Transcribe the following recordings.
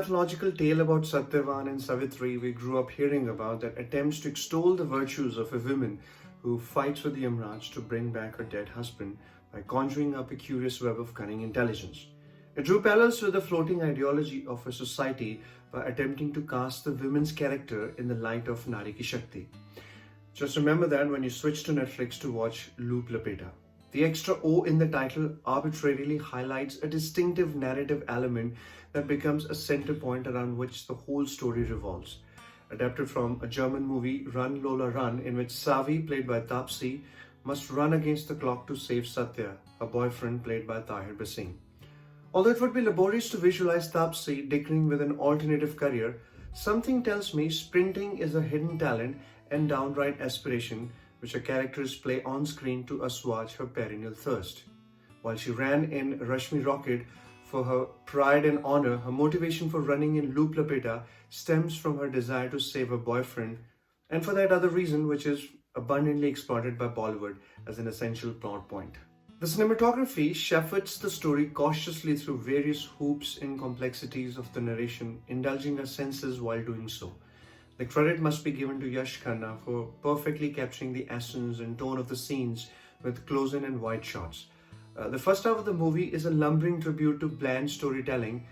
mythological tale about Satyavan and Savitri we grew up hearing about that attempts to extol the virtues of a woman who fights with the Yamraj to bring back her dead husband by conjuring up a curious web of cunning intelligence. It drew parallels with the floating ideology of a society by attempting to cast the women's character in the light of Nari Ki Shakti. Just remember that when you switch to Netflix to watch Looop Lapeta. The extra O in the title arbitrarily highlights a distinctive narrative element that becomes a center point around which the whole story revolves. Adapted from a German movie, Run Lola Run, in which Savi, played by Taapsee, must run against the clock to save Satya, her boyfriend played by Tahir Bhasin. Although it would be laborious to visualize Taapsee dickering with an alternative career, something tells me sprinting is a hidden talent and downright aspiration which her characters play on screen to assuage her perennial thirst. While she ran in Rashmi Rocket for her pride and honor, her motivation for running in Looop Lapeta stems from her desire to save her boyfriend, and for that other reason which is abundantly exploited by Bollywood as an essential plot point. The cinematography shepherds the story cautiously through various hoops and complexities of the narration, indulging our senses while doing so. The credit must be given to Yash Khanna for perfectly capturing the essence and tone of the scenes with close-in and wide shots. The first half of the movie is a lumbering tribute to bland storytelling.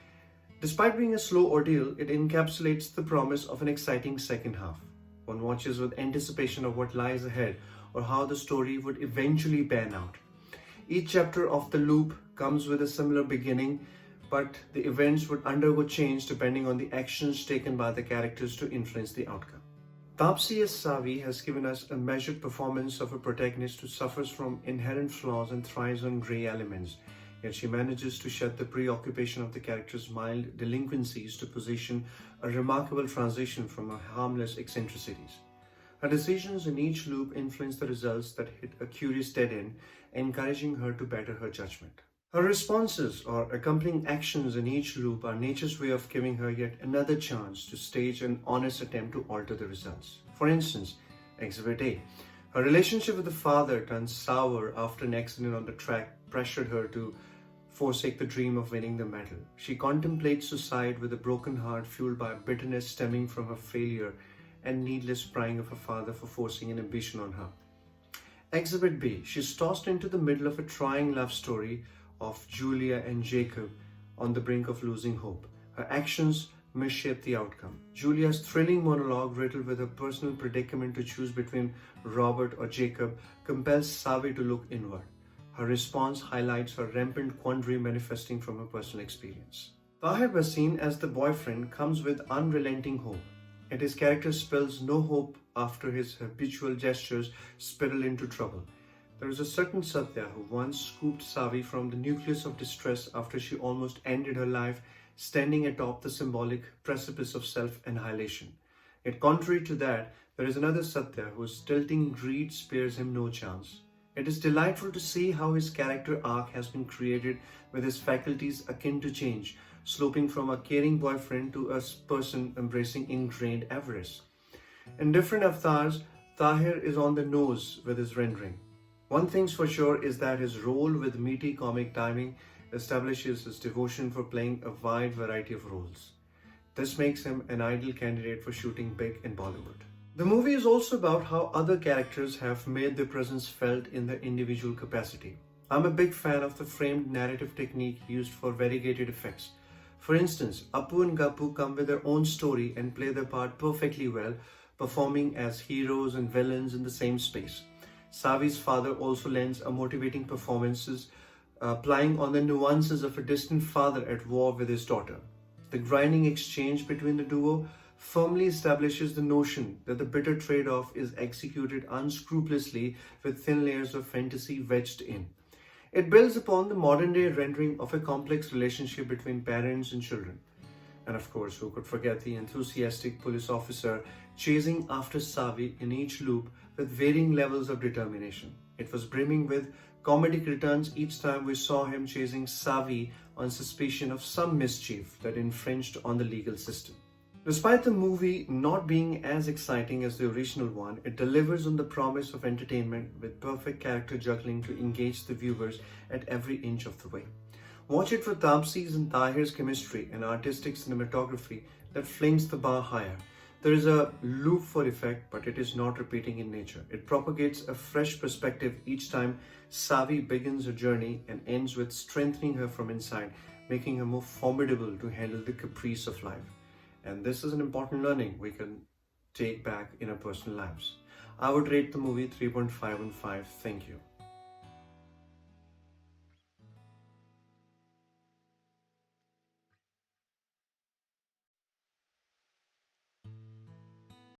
Despite being a slow ordeal, it encapsulates the promise of an exciting second half. One watches with anticipation of what lies ahead or how the story would eventually pan out. Each chapter of the loop comes with a similar beginning, but the events would undergo change depending on the actions taken by the characters to influence the outcome. Taapsee as Savi has given us a measured performance of a protagonist who suffers from inherent flaws and thrives on grey elements, yet she manages to shed the preoccupation of the character's mild delinquencies to position a remarkable transition from her harmless eccentricities. Her decisions in each loop influence the results that hit a curious dead end, encouraging her to better her judgment. Her responses or accompanying actions in each loop are nature's way of giving her yet another chance to stage an honest attempt to alter the results. For instance, Exhibit A. Her relationship with the father turns sour after an accident on the track pressured her to forsake the dream of winning the medal. She contemplates suicide with a broken heart fueled by bitterness stemming from her failure and needless prying of her father for forcing an ambition on her. Exhibit B. She's tossed into the middle of a trying love story of Julia and Jacob on the brink of losing hope. Her actions misshape the outcome. Julia's thrilling monologue, riddled with her personal predicament to choose between Robert or Jacob, compels Savi to look inward. Her response highlights her rampant quandary manifesting from her personal experience. Tahir Bhasin as the boyfriend comes with unrelenting hope, and his character spills no hope after his habitual gestures spiral into trouble. There is a certain Satya who once scooped Savi from the nucleus of distress after she almost ended her life standing atop the symbolic precipice of self-annihilation. Yet contrary to that, there is another Satya whose tilting greed spares him no chance. It is delightful to see how his character arc has been created with his faculties akin to change, sloping from a caring boyfriend to a person embracing ingrained avarice. In different avatars, Tahir is on the nose with his rendering. One thing's for sure is that his role with meaty comic timing establishes his devotion for playing a wide variety of roles. This makes him an ideal candidate for shooting big in Bollywood. The movie is also about how other characters have made their presence felt in their individual capacity. I'm a big fan of the framed narrative technique used for variegated effects. For instance, Appu and Gappu come with their own story and play their part perfectly well, performing as heroes and villains in the same space. Savi's father also lends a motivating performances, playing on the nuances of a distant father at war with his daughter. The grinding exchange between the duo firmly establishes the notion that the bitter trade-off is executed unscrupulously with thin layers of fantasy wedged in. It builds upon the modern-day rendering of a complex relationship between parents and children. And of course, who could forget the enthusiastic police officer chasing after Savi in each loop with varying levels of determination. It was brimming with comedic returns each time we saw him chasing Savi on suspicion of some mischief that infringed on the legal system. Despite the movie not being as exciting as the original one, it delivers on the promise of entertainment with perfect character juggling to engage the viewers at every inch of the way. Watch it for Taapsee's and Tahir's chemistry and artistic cinematography that flings the bar higher. There is a loop for effect, but it is not repeating in nature. It propagates a fresh perspective each time Savi begins her journey and ends with strengthening her from inside, making her more formidable to handle the caprice of life. And this is an important learning we can take back in our personal lives. I would rate the movie 3.5 on 5. Thank you.